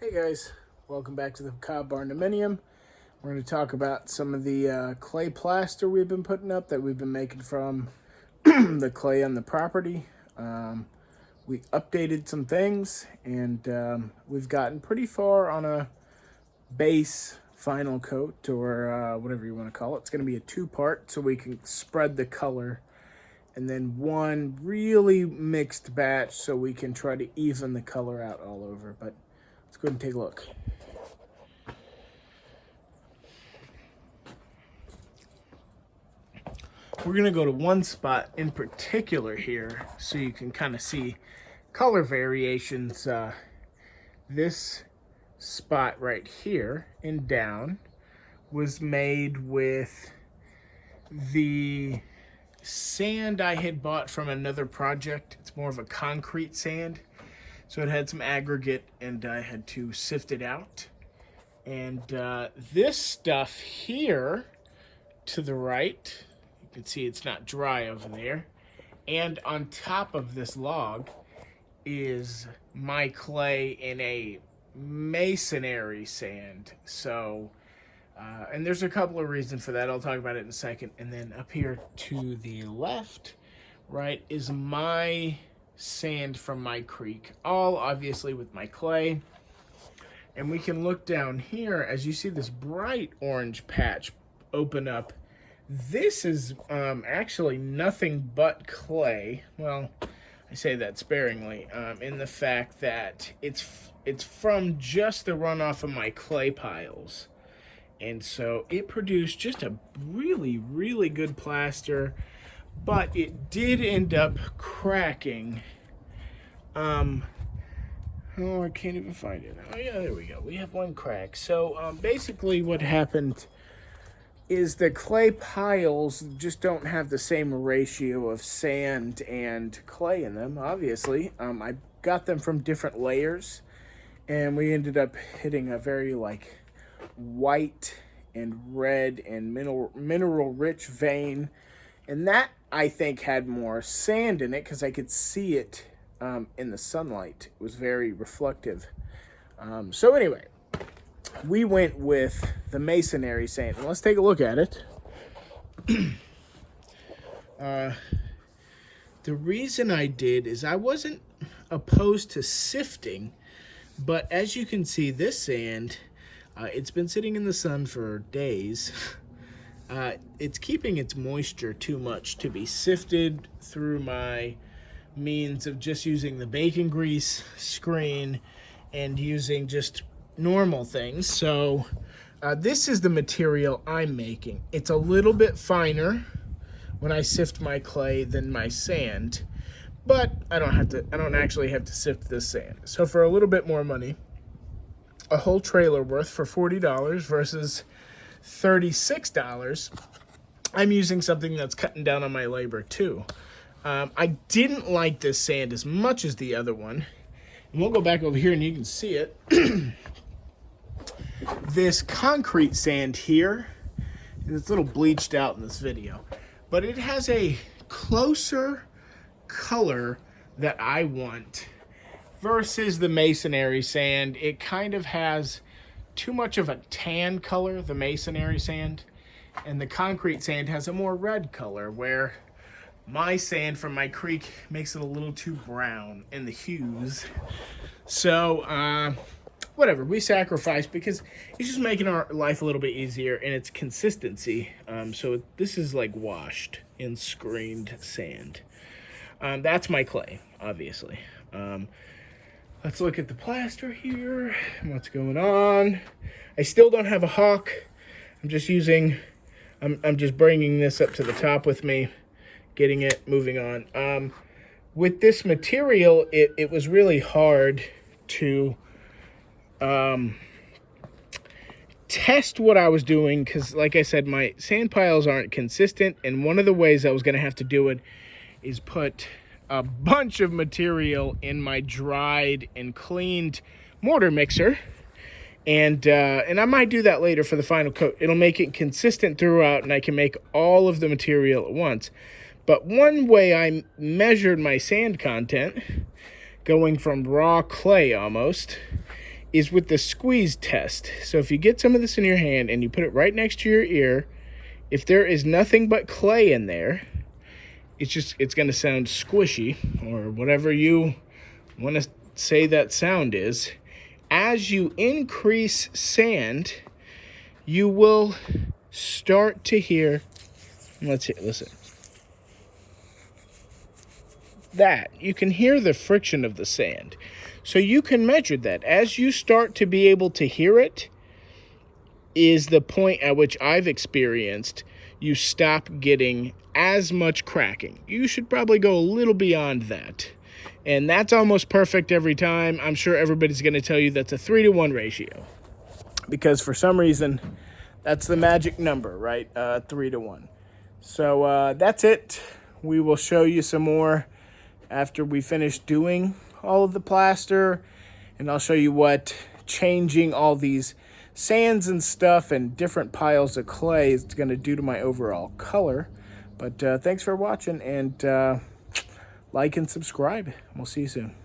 Hey guys, welcome back to the Barndominium. We're going to talk about some of the clay plaster we've been putting up that we've been making from the clay on the property. We updated some things and we've gotten pretty far on a base final coat or whatever you want to call it. It's going to be a two-part so we can spread the color, and then one really mixed batch so we can try to even the color out all over. But let's go ahead and take a look. We're going to go to one spot in particular here so you can kind of see color variations. This spot right here and down was made with the sand I had bought from another project. It's more of a concrete sand. So it had some aggregate and I had to sift it out. And this stuff here to the right, you can see it's not dry over there. And on top of this log is my clay in a masonry sand. So, and there's a couple of reasons for that. I'll talk about it in a second. And then up here to the left, right, is my sand from my creek, all obviously with my clay. And we can look down here as you see this bright orange patch open up. This is actually nothing but clay. Well, I say that sparingly, in the fact that it's from just the runoff of my clay piles. And so it produced just a really, really good plaster, but it did end up cracking. Oh, I can't even find it. Oh yeah, there we go. We have one crack. So basically what happened is the clay piles just don't have the same ratio of sand and clay in them, obviously. I got them from different layers, and we ended up hitting a very like white and red and mineral rich vein, and that I think had more sand in it because I could see it in the sunlight. It was very reflective. So anyway, we went with the masonry sand. Let's take a look at it. The reason I did is I wasn't opposed to sifting, but as you can see, this sand, it's been sitting in the sun for days. It's keeping its moisture too much to be sifted through my means of just using the bacon grease screen and using just normal things. So this is the material I'm making. It's a little bit finer when I sift my clay than my sand, but I don't actually have to sift this sand. So for a little bit more money, a whole trailer worth for $40 versus $36, I'm using something that's cutting down on my labor too. I didn't like this sand as much as the other one. And we'll go back over here and you can see it. This concrete sand here, it's a little bleached out in this video, but it has a closer color that I want versus the masonry sand. It kind of has too much of a tan color, the masonry sand, and the concrete sand has a more red color, where my sand from my creek makes it a little too brown in the hues. So whatever, we sacrifice because it's just making our life a little bit easier, and it's consistency. So this is like washed in screened sand. That's my clay, obviously. Let's look at the plaster here and what's going on. I still don't have a hawk. I'm just bringing this up to the top with me, getting it, moving on. With this material, it was really hard to test what I was doing because, like I said, my sand piles aren't consistent, and one of the ways I was going to have to do it is put a bunch of material in my dried and cleaned mortar mixer, and I might do that later for the final coat. It'll make it consistent throughout, and I can make all of the material at once. But one way I measured my sand content, going from raw clay almost, is with the squeeze test. So if you get some of this in your hand and you put it right next to your ear, if there is nothing but clay in there, it's going to sound squishy, or whatever you want to say that sound is. As you increase sand, you will start to hear, listen. That you can hear the friction of the sand. So you can measure that. As you start to be able to hear it is the point at which I've experienced you stop getting as much cracking. You should probably go a little beyond that. And that's almost perfect every time. I'm sure everybody's going to tell you that's a 3-to-1 ratio. Because for some reason, that's the magic number, right? 3-to-1. So that's it. We will show you some more after we finish doing all of the plaster, and I'll show you what changing all these sands and stuff and different piles of clay is going to do to my overall color. But thanks for watching, and like and subscribe. We'll see you soon.